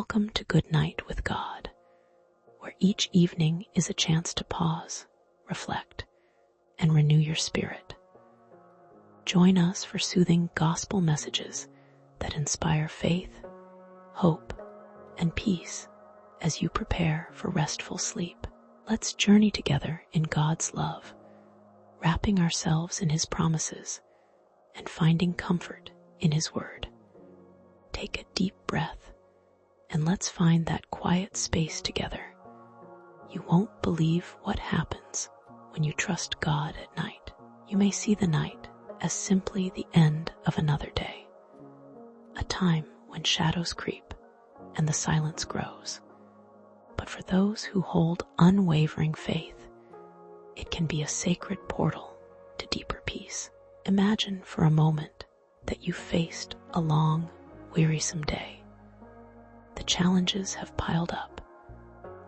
Welcome to Good Night with God, where each evening is a chance to pause, reflect, and renew your spirit. Join us for soothing gospel messages that inspire faith, hope, and peace as you prepare for restful sleep. Let's journey together in God's love, wrapping ourselves in His promises and finding comfort in His Word. Take a deep breath and let's find that quiet space together. You won't believe what happens when you trust God at night. You may see the night as simply the end of another day, a time when shadows creep and the silence grows. But for those who hold unwavering faith, it can be a sacred portal to deeper peace. Imagine for a moment that you faced a long, wearisome day. The challenges have piled up,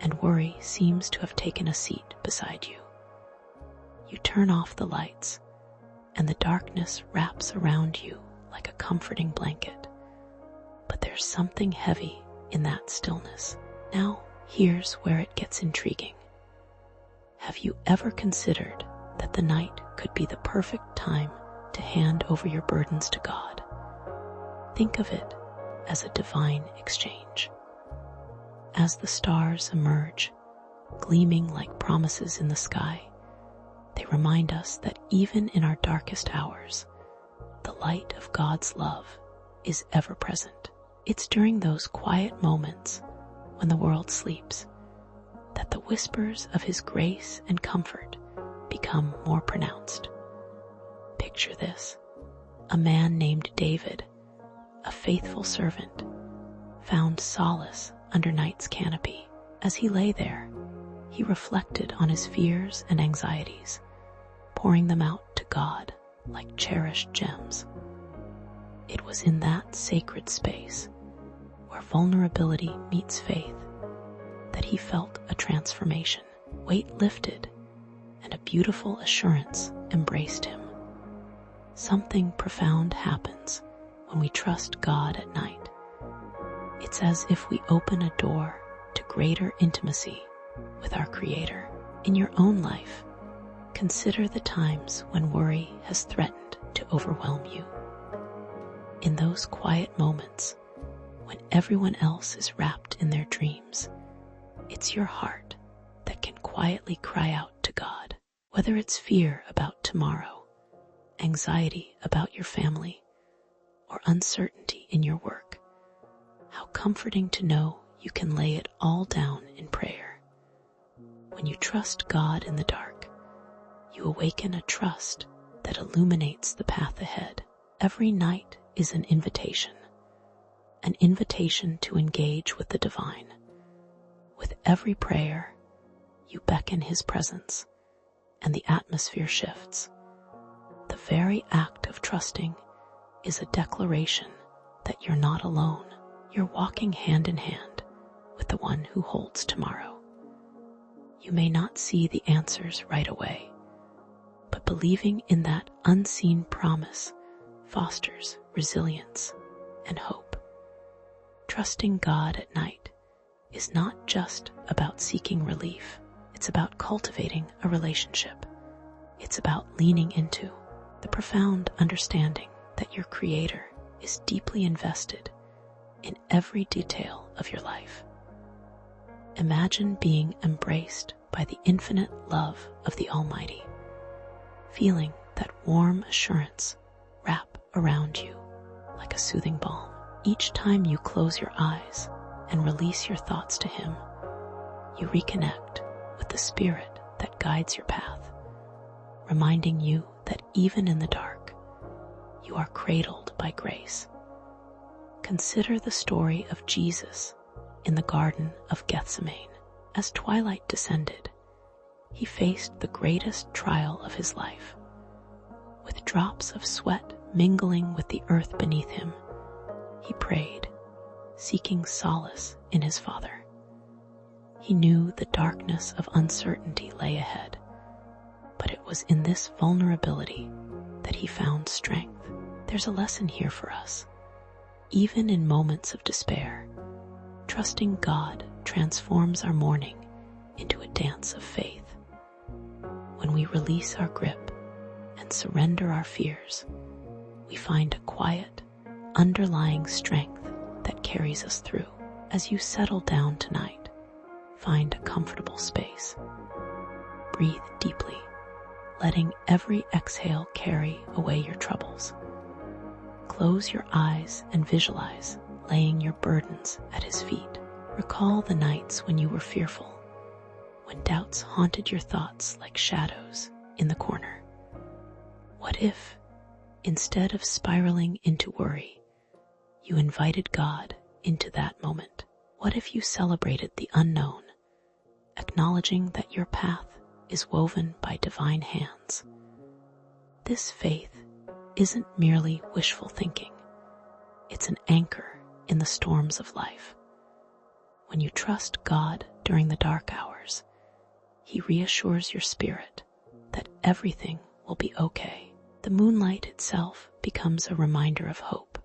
and worry seems to have taken a seat beside you. You turn off the lights, and the darkness wraps around you like a comforting blanket. But there's something heavy in that stillness. Now, here's where it gets intriguing. Have you ever considered that the night could be the perfect time to hand over your burdens to God? Think of it as a divine exchange. As the stars emerge, gleaming like promises in the sky, they remind us that even in our darkest hours, the light of God's love is ever present. It's during those quiet moments when the world sleeps that the whispers of His grace and comfort become more pronounced. Picture this: a man named David, a faithful servant, found solace under night's canopy. As he lay there, he reflected on his fears and anxieties, pouring them out to God like cherished gems. It was in that sacred space, where vulnerability meets faith, that he felt a transformation. Weight lifted, and a beautiful assurance embraced him. Something profound happens when we trust God at night. It's as if we open a door to greater intimacy with our Creator. In your own life, consider the times when worry has threatened to overwhelm you. In those quiet moments, when everyone else is wrapped in their dreams, it's your heart that can quietly cry out to God. Whether it's fear about tomorrow, anxiety about your family, or uncertainty in your work, how comforting to know you can lay it all down in prayer. When you trust God in the dark, you awaken a trust that illuminates the path ahead. Every night is an invitation to engage with the divine. With every prayer, you beckon His presence, and the atmosphere shifts. The very act of trusting is a declaration that you're not alone. You're walking hand in hand with the one who holds tomorrow. You may not see the answers right away, but believing in that unseen promise fosters resilience and hope. Trusting God at night is not just about seeking relief. It's about cultivating a relationship. It's about leaning into the profound understanding that your Creator is deeply invested in every detail of your life. Imagine being embraced by the infinite love of the Almighty, feeling that warm assurance wrap around you like a soothing balm. Each time you close your eyes and release your thoughts to Him, you reconnect with the Spirit that guides your path, reminding you that even in the dark, you are cradled by grace. Consider the story of Jesus in the Garden of Gethsemane. As twilight descended, He faced the greatest trial of His life. With drops of sweat mingling with the earth beneath Him, He prayed, seeking solace in His Father. He knew the darkness of uncertainty lay ahead, but it was in this vulnerability that He found strength. There's a lesson here for us. Even in moments of despair, Trusting God transforms our mourning into a dance of faith. When we release our grip and surrender our fears, we find a quiet, underlying strength that carries us through. As you settle down tonight, find a comfortable space. Breathe deeply, letting every exhale carry away your troubles. Close your eyes and visualize laying your burdens at His feet. Recall the nights when you were fearful, when doubts haunted your thoughts like shadows in the corner. What if, instead of spiraling into worry, you invited God into that moment? What if you celebrated the unknown, acknowledging that your path is woven by divine hands? This faith isn't merely wishful thinking. It's an anchor in the storms of life. When you trust God during the dark hours, He reassures your spirit that everything will be okay. The moonlight itself becomes a reminder of hope,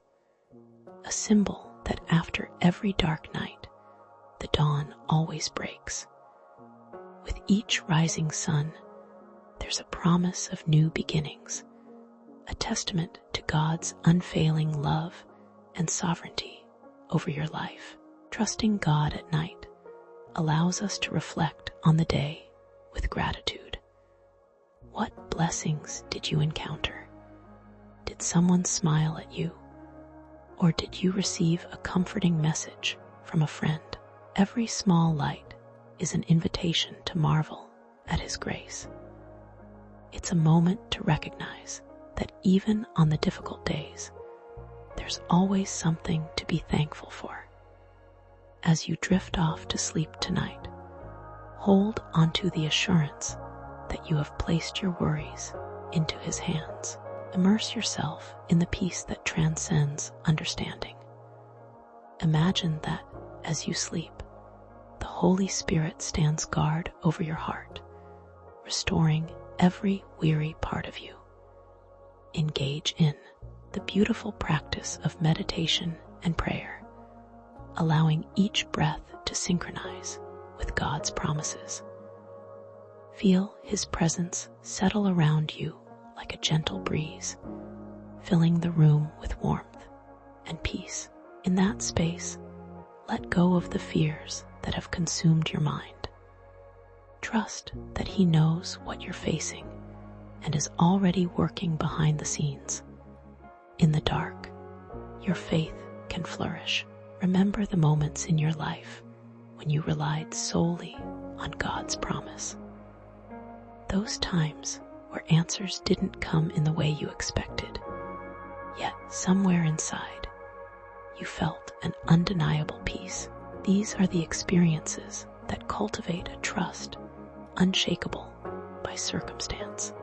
a symbol that after every dark night, the dawn always breaks. With each rising sun, there's a promise of new beginnings, a testament to God's unfailing love and sovereignty over your life. Trusting God at night allows us to reflect on the day with gratitude. What blessings did you encounter? Did someone smile at you? Or did you receive a comforting message from a friend? Every small light is an invitation to marvel at His grace. It's a moment to recognize that even on the difficult days, there's always something to be thankful for. As you drift off to sleep tonight, hold onto the assurance that you have placed your worries into His hands. Immerse yourself in the peace that transcends understanding. Imagine that, as you sleep, the Holy Spirit stands guard over your heart, restoring every weary part of you. Engage in the beautiful practice of meditation and prayer, allowing each breath to synchronize with God's promises. Feel His presence settle around you like a gentle breeze, filling the room with warmth and peace. In that space, let go of the fears that have consumed your mind. Trust that He knows what you're facing and is already working behind the scenes. In the dark, your faith can flourish. Remember the moments in your life when you relied solely on God's promise. Those times where answers didn't come in the way you expected, yet somewhere inside, you felt an undeniable peace. These are the experiences that cultivate a trust unshakable by circumstance.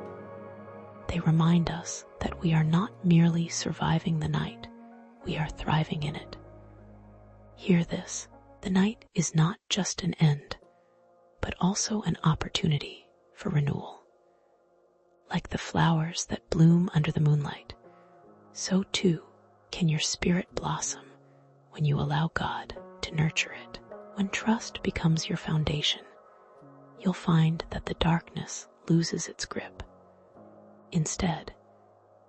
They remind us that we are not merely surviving the night, we are thriving in it. Hear this: the night is not just an end, but also an opportunity for renewal. Like the flowers that bloom under the moonlight, so too can your spirit blossom when you allow God to nurture it. When trust becomes your foundation, you'll find that the darkness loses its grip. Instead,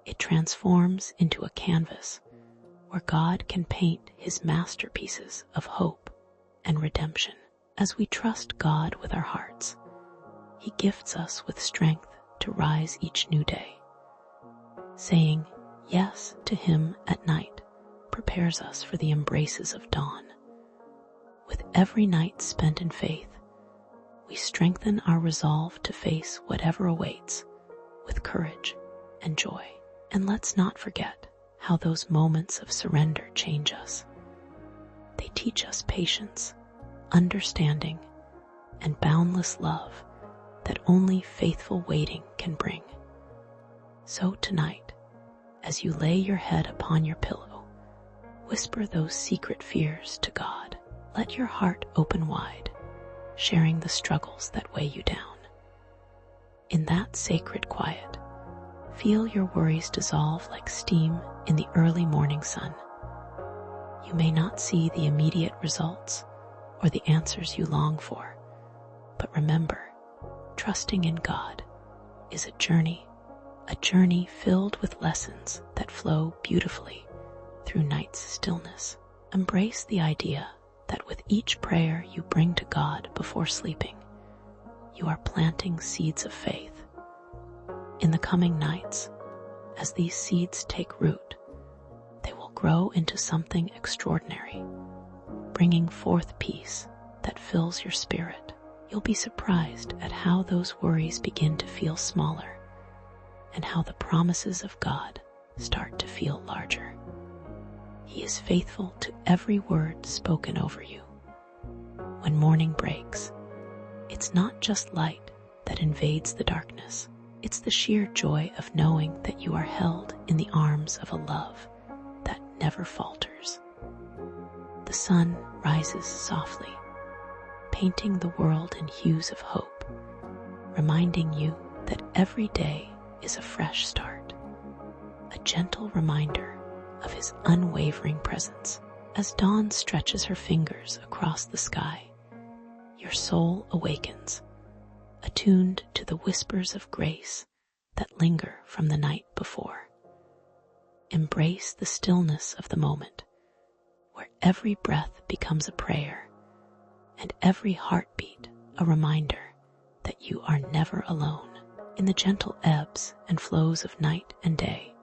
it transforms into a canvas where God can paint His masterpieces of hope and redemption. As we trust God with our hearts, He gifts us with strength to rise each new day. Saying yes to Him at night prepares us for the embraces of dawn. With every night spent in faith, we strengthen our resolve to face whatever awaits with courage and joy. And let's not forget how those moments of surrender change us. They teach us patience, understanding, and boundless love that only faithful waiting can bring. So tonight, as you lay your head upon your pillow, whisper those secret fears to God. Let your heart open wide, sharing the struggles that weigh you down. In that sacred quiet, feel your worries dissolve like steam in the early morning sun. You may not see the immediate results or the answers you long for, but remember, trusting in God is a journey filled with lessons that flow beautifully through night's stillness. Embrace the idea that with each prayer you bring to God before sleeping, you are planting seeds of faith. In the coming nights, as these seeds take root, they will grow into something extraordinary, bringing forth peace that fills your spirit. You'll be surprised at how those worries begin to feel smaller and how the promises of God start to feel larger. He is faithful to every word spoken over you. When morning breaks, it's not just light that invades the darkness. It's the sheer joy of knowing that you are held in the arms of a love that never falters. The sun rises softly, painting the world in hues of hope, reminding you that every day is a fresh start, a gentle reminder of his unwavering presence. As dawn stretches her fingers across the sky, your soul awakens, attuned to the whispers of grace that linger from the night before. Embrace the stillness of the moment, where every breath becomes a prayer and every heartbeat a reminder that you are never alone. In the gentle ebbs and flows of night and day,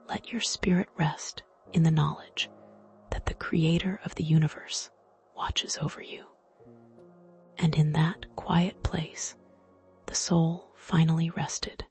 let your spirit rest in the knowledge that the Creator of the universe watches over you. And in that quiet place, the soul finally rested,